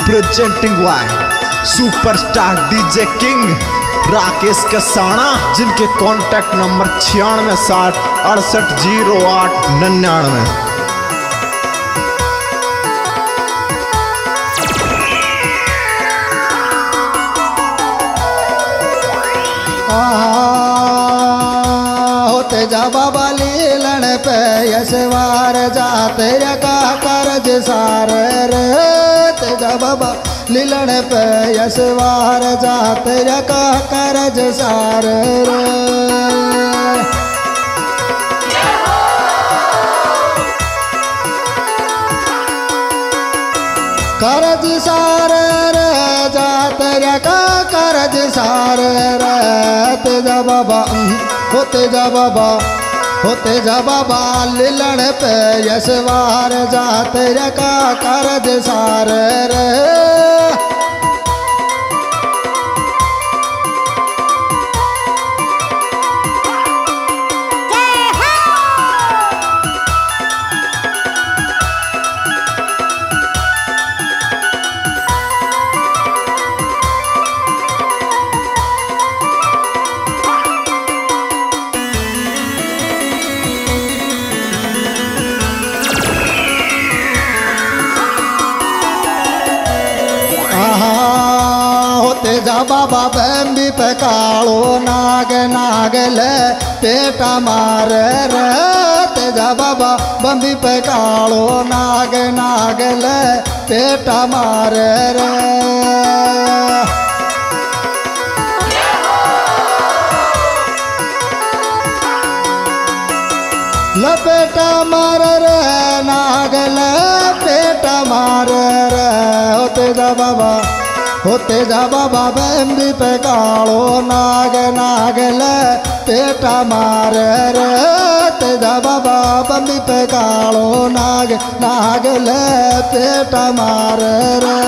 Presenting Y superstar DJ king Rakesh Kasana, जिनके contact number 9660680899। होते जा बाबा लीलन पे यशवार जाते का करज सार रे, जा बाबा लीलन पे यशवार जाते का करज सार रे। करज सार रे जाते का करज सार रे, तेजा बाबा होते जा बाबा होते जा बाबा लीलन पे यशवार जाते का करज सार रे। जा बाबा बम्बी पे कालो नाग नागले पेटा मार रे, तेजा बाबा बम्बी पे कालो नाग नागले पेटा मार रे। लपेटा मार रे नागले पेटा मार रे, होते जा बाबा होते जा बाबा बम्बी पे कालो नाग नागले पेटा मार रे, तेजा बाबा बम्बी पे कालो नाग नागले पेटा मार रे।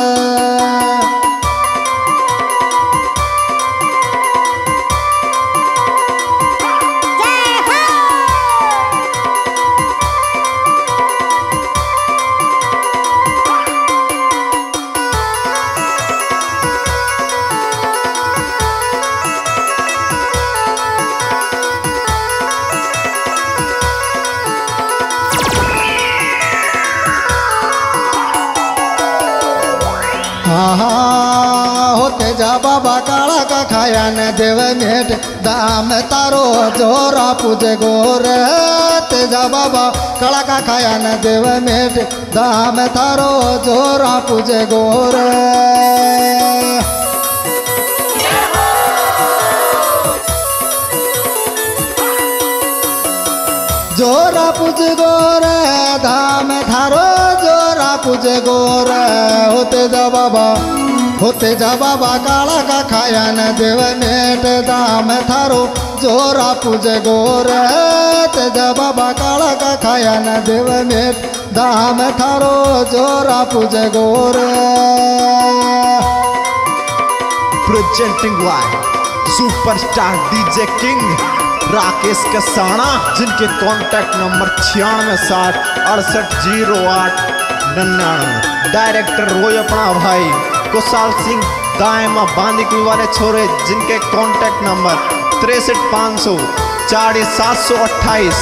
होते जा बाबा काला का खाया न देव मेट दाम तारो जोरा पूजे गोर, तेजा बाबा काला का खाया न देव मेट दाम तारो जोरा पूजे गोर। जोरा पूज गोर धाम थारो जोरा पूज गोर, होते जा बाबा होते जा बाबा काला का खाया न देव मेट दाम थारो जोरा पूज गोर, तेजा बाबा काला का खाया न देव मेट दाम थारो जोरा पूज गोर। Presenting Y superstar DJ king Rakesh Kasana, जिनके कॉन्टैक्ट नंबर 9660680899। डायरेक्टर रोय अपना भाई कुशाल सिंह दायमा बांदीकुई वाले छोरे, जिनके कॉन्टैक्ट नंबर 63500 40728।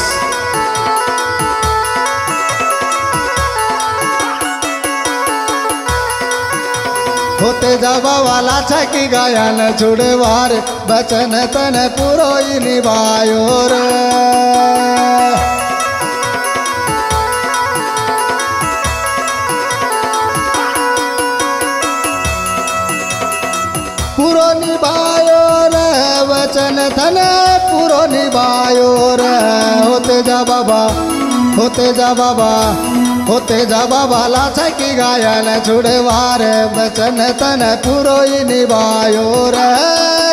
होते जाबा वाला छकी गायन छुड़वार बचन तन पुरो निभायो रे। पुरो निभायो रे वचन तन पुरो निभायो रे। होते जा बाबा होते जा बाबा होते जा बाबा लाछा की गायन छुड़वार बचन तन पुरो निभायो रे।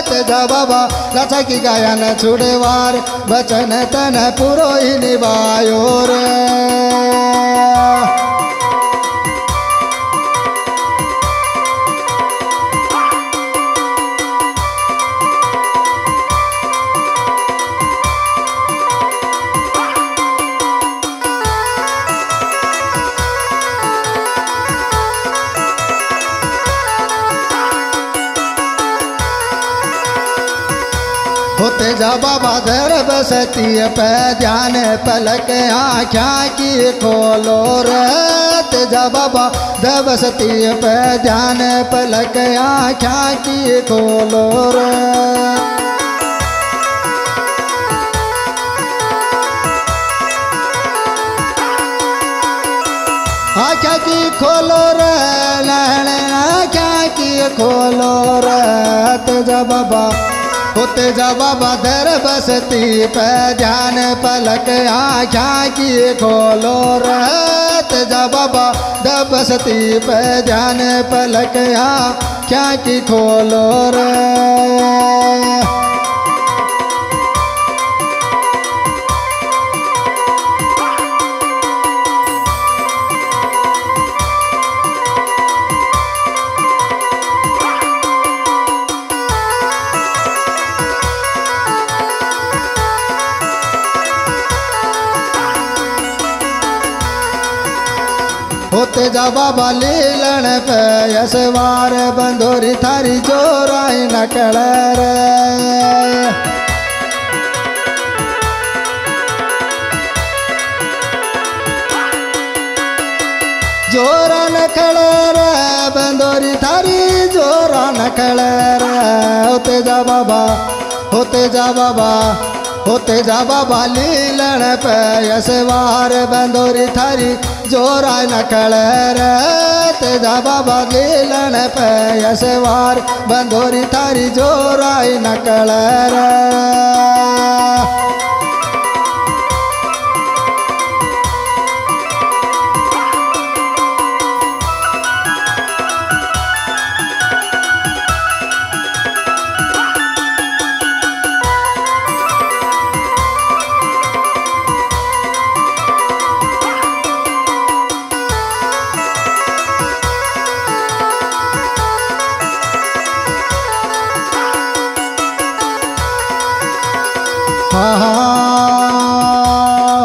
तेजा बाबा लाछा की गायन छुड़वार बचन तन पुरो निभायो रे। होते जा बाबा धर बसती पे ध्यान पलक आँख्या की खोलो रे तेजा बाबा धर बसती पे ध्यान पलक आँख्या की खोलो रे आँख्या की खोलो रे आँख्या की खोलो रे तेजा बाबा होते जा बाबा धर बसती पे ध्यान पलक आँख्या की खोलो रे तेजा बाबा धर बसती पे ध्यान पलक आँख्या की खोलो रे होते जा बाबा लीलन पे यसवार बंदोरी थारी जोराई नकल रे जोरा नकल रे बंदोरी थारी जोरा नकल रे होते जा बाबा होते जा बाबा होते जा बाबा लीलन पे यसवार बंदोरी थारी जोरा नकल रे तेजा बाबा लीलन पे यसवार बंदोरी थारी जोरा नकल रे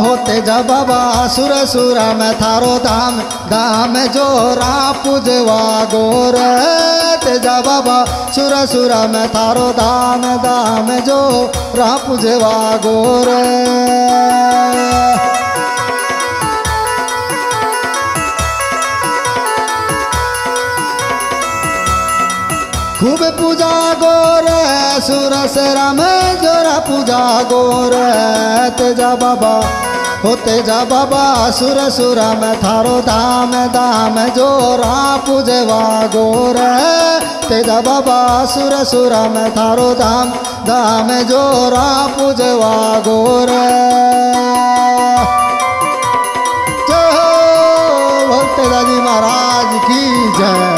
होते जा बाबा सुर सुरा में थारो धाम धाम जोरा पूजवा गोर तेजा बाबा सुर सुरा में थारो धाम धाम जोरा पूजवा गोर खूब पूजा गोर सुरसरा में जोरा पूजा गोर तेजा बाबा होते जा बाबा सुर सुरा में थारो धाम धाम जोरा पूजवा गोर तेजा बाबा सुर सुरा में थारो धाम धाम जोरा पूजवा गोर जय हो भक्त दादी महाराज की जय।